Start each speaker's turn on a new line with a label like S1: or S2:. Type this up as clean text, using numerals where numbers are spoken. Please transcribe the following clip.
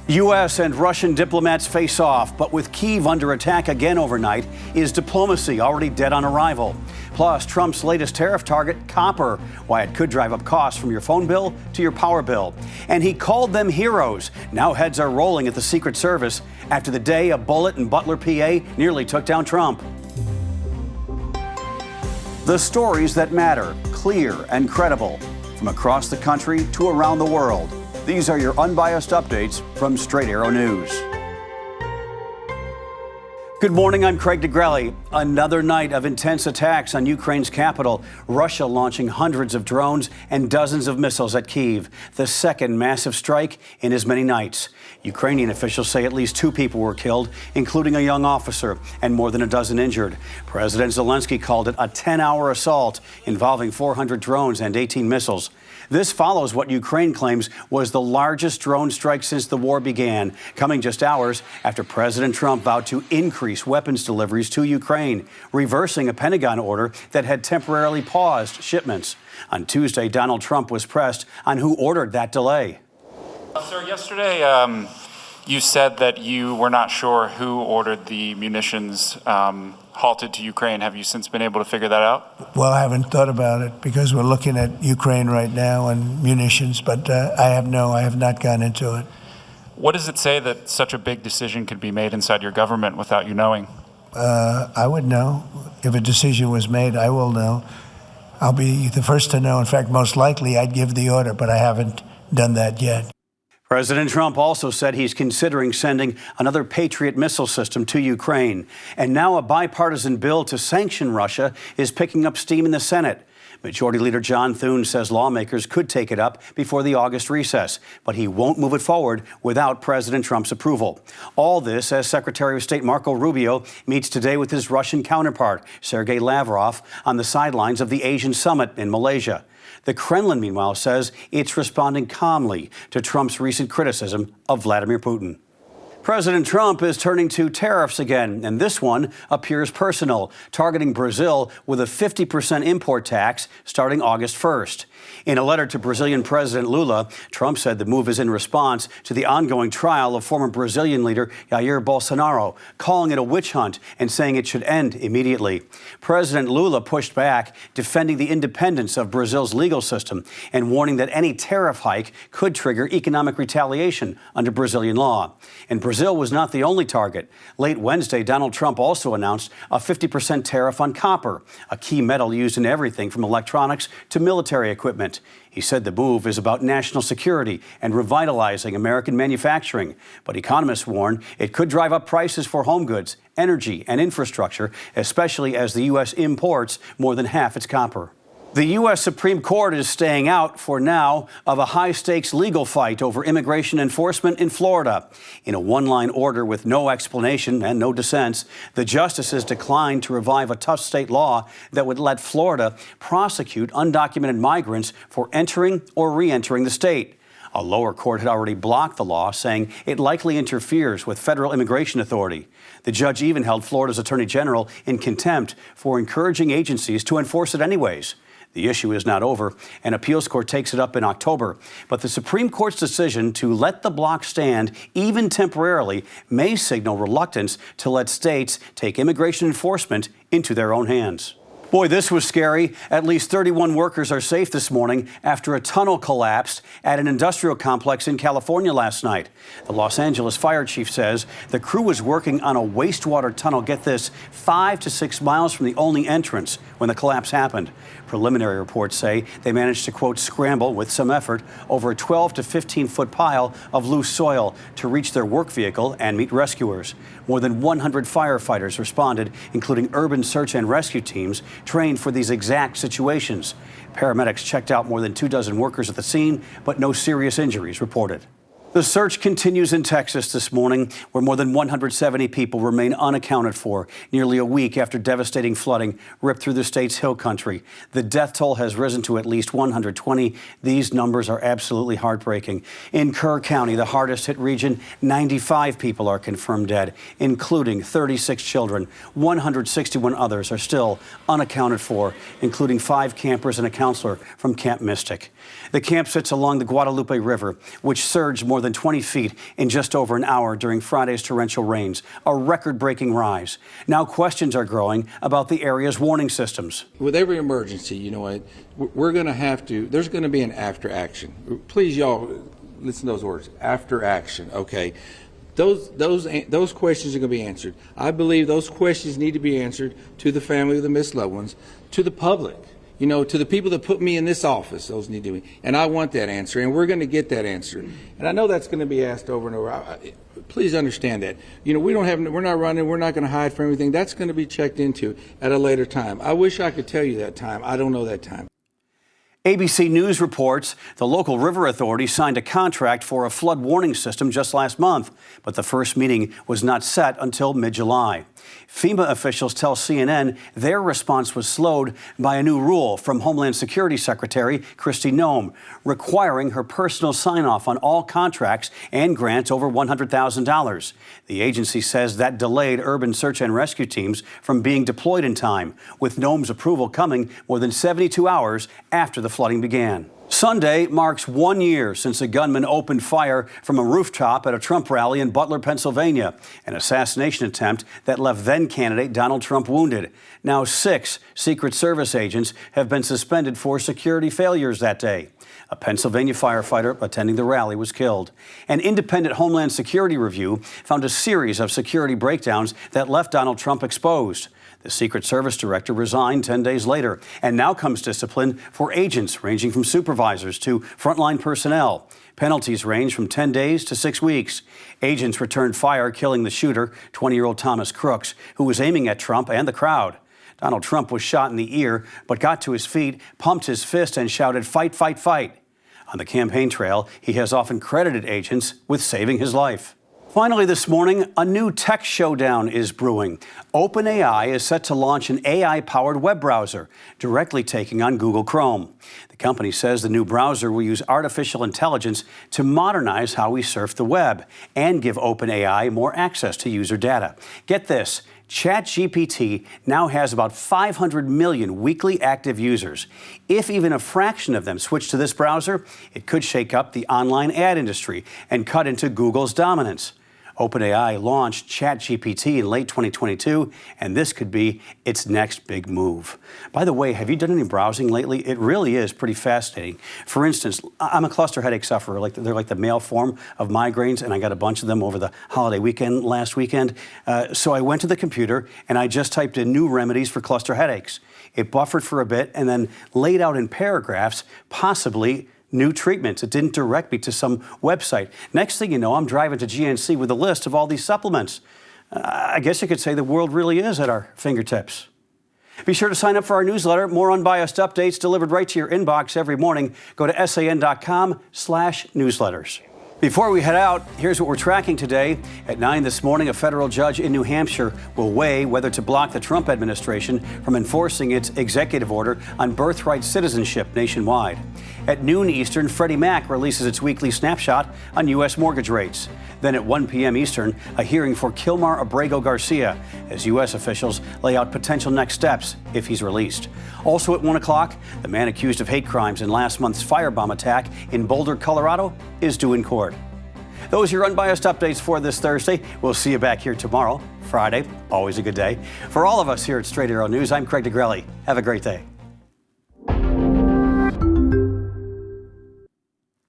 S1: U.S. and Russian diplomats face off, but with Kyiv under attack again overnight, is diplomacy already dead on arrival? Plus, Trump's latest tariff target, copper, why it could drive up costs from your phone bill to your power bill. And he called them heroes. Now heads are rolling at the Secret Service after the day a bullet in Butler, PA nearly took down Trump. The stories that matter, clear and credible, from across the country to around the world. These are your unbiased updates from Straight Arrow News. Good morning, I'm Craig DeGrelli. Another night of intense attacks on Ukraine's capital, Russia launching hundreds of drones and dozens of missiles at Kyiv, the second massive strike in as many nights. Ukrainian officials say at least 2 people were killed, including a young officer, and more than a dozen injured. President Zelensky called it a 10-hour assault involving 400 drones and 18 missiles. This follows what Ukraine claims was the largest drone strike since the war began, coming just hours after President Trump vowed to increase weapons deliveries to Ukraine, reversing a Pentagon order that had temporarily paused shipments. On Tuesday, Donald Trump was pressed on who ordered that delay.
S2: Sir, yesterday you said that you were not sure who ordered the munitions halted to Ukraine. Have you since been able to figure that out?
S3: Well, I haven't thought about it because we're looking at Ukraine right now and munitions, but I have not gone into it.
S2: What does it say that such a big decision could be made inside your government without you knowing?
S3: I would know. If a decision was made, I will know. I'll be the first to know. In fact, most likely I'd give the order, but I haven't done that yet.
S1: President Trump also said he's considering sending another Patriot missile system to Ukraine. And now a bipartisan bill to sanction Russia is picking up steam in the Senate. Majority Leader John Thune says lawmakers could take it up before the August recess, but he won't move it forward without President Trump's approval. All this as Secretary of State Marco Rubio meets today with his Russian counterpart, Sergei Lavrov, on the sidelines of the Asian summit in Malaysia. The Kremlin, meanwhile, says it's responding calmly to Trump's recent criticism of Vladimir Putin. President Trump is turning to tariffs again, and this one appears personal, targeting Brazil with a 50% import tax starting August 1st. In a letter to Brazilian President Lula, Trump said the move is in response to the ongoing trial of former Brazilian leader Jair Bolsonaro, calling it a witch hunt and saying it should end immediately. President Lula pushed back, defending the independence of Brazil's legal system and warning that any tariff hike could trigger economic retaliation under Brazilian law. And Brazil was not the only target. Late Wednesday, Donald Trump also announced a 50% tariff on copper, a key metal used in everything from electronics to military equipment. He said the move is about national security and revitalizing American manufacturing. But economists warn it could drive up prices for home goods, energy, and infrastructure, especially as the U.S. imports more than half its copper. The U.S. Supreme Court is staying out, for now, of a high-stakes legal fight over immigration enforcement in Florida. In a one-line order with no explanation and no dissents, the justices declined to revive a tough state law that would let Florida prosecute undocumented migrants for entering or re-entering the state. A lower court had already blocked the law, saying it likely interferes with federal immigration authority. The judge even held Florida's Attorney General in contempt for encouraging agencies to enforce it anyways. The issue is not over. An appeals court takes it up in October. But the Supreme Court's decision to let the block stand, even temporarily, may signal reluctance to let states take immigration enforcement into their own hands. Boy, this was scary. At least 31 workers are safe this morning after a tunnel collapsed at an industrial complex in California last night. The Los Angeles fire chief says the crew was working on a wastewater tunnel, get this, 5 to 6 miles from the only entrance when the collapse happened. Preliminary reports say they managed to, quote, scramble with some effort over a 12 to 15-foot pile of loose soil to reach their work vehicle and meet rescuers. More than 100 firefighters responded, including urban search and rescue teams trained for these exact situations. Paramedics checked out more than 24 workers at the scene, but no serious injuries reported. The search continues in Texas this morning, where more than 170 people remain unaccounted for, nearly a week after devastating flooding ripped through the state's hill country. The death toll has risen to at least 120. These numbers are absolutely heartbreaking. In Kerr County, the hardest hit region, 95 people are confirmed dead, including 36 children. 161 others are still unaccounted for, including 5 campers and a counselor from Camp Mystic. The camp sits along the Guadalupe River, which surged more than than 20 feet in just over an hour during Friday's torrential rains, a record-breaking rise. Now questions are growing about the area's warning systems.
S4: With every emergency, you know what, we're going to have to, there's going to be an after action. Please, y'all, listen to those words, after action, okay? Those questions are going to be answered. I believe those questions need to be answered to the family of the missed loved ones, to the public, you know, to the people that put me in this office. Those need to be, and I want that answer, and we're going to get that answer. And I know that's going to be asked over and over. Please understand that. You know, we're not running. We're not going to hide from everything. That's going to be checked into at a later time. I wish I could tell you that time. I don't know that time.
S1: ABC News reports the local river authority signed a contract for a flood warning system just last month, but the first meeting was not set until mid-July. FEMA officials tell CNN their response was slowed by a new rule from Homeland Security Secretary Kristi Noem, requiring her personal sign-off on all contracts and grants over $100,000. The agency says that delayed urban search and rescue teams from being deployed in time, with Noem's approval coming more than 72 hours after the flooding began. Sunday marks 1 year since a gunman opened fire from a rooftop at a Trump rally in Butler, Pennsylvania, an assassination attempt that left then-candidate Donald Trump wounded. Now 6 Secret Service agents have been suspended for security failures that day. A Pennsylvania firefighter attending the rally was killed. An independent Homeland Security review found a series of security breakdowns that left Donald Trump exposed. The Secret Service director resigned 10 days later, and now comes discipline for agents ranging from supervisors to frontline personnel. Penalties range from 10 days to 6 weeks. Agents returned fire, killing the shooter, 20-year-old Thomas Crooks, who was aiming at Trump and the crowd. Donald Trump was shot in the ear, but got to his feet, pumped his fist, and shouted, "Fight, fight, fight." On the campaign trail, he has often credited agents with saving his life. Finally this morning, a new tech showdown is brewing. OpenAI is set to launch an AI-powered web browser, directly taking on Google Chrome. The company says the new browser will use artificial intelligence to modernize how we surf the web and give OpenAI more access to user data. Get this, ChatGPT now has about 500 million weekly active users. If even a fraction of them switch to this browser, it could shake up the online ad industry and cut into Google's dominance. OpenAI launched ChatGPT in late 2022, and this could be its next big move. By the way, have you done any browsing lately? It really is pretty fascinating. For instance, I'm a cluster headache sufferer. They're like the male form of migraines, and I got a bunch of them over the holiday weekend last weekend. So I went to the computer, and I just typed in new remedies for cluster headaches. It buffered for a bit, and then laid out in paragraphs, possibly new treatments. It didn't direct me to some website. Next thing you know, I'm driving to GNC with a list of all these supplements. I guess you could say the world really is at our fingertips. Be sure to sign up for our newsletter. More unbiased updates delivered right to your inbox every morning. Go to san.com/newsletters. Before we head out, here's what we're tracking today. At 9 this morning, a federal judge in New Hampshire will weigh whether to block the Trump administration from enforcing its executive order on birthright citizenship nationwide. At noon Eastern, Freddie Mac releases its weekly snapshot on U.S. mortgage rates. Then at 1 p.m. Eastern, a hearing for Kilmar Abrego Garcia as U.S. officials lay out potential next steps if he's released. Also at 1 o'clock, the man accused of hate crimes in last month's firebomb attack in Boulder, Colorado, is due in court. Those are your unbiased updates for this Thursday. We'll see you back here tomorrow, Friday. Always a good day. For all of us here at Straight Arrow News, I'm Craig DeGrelli. Have a great day.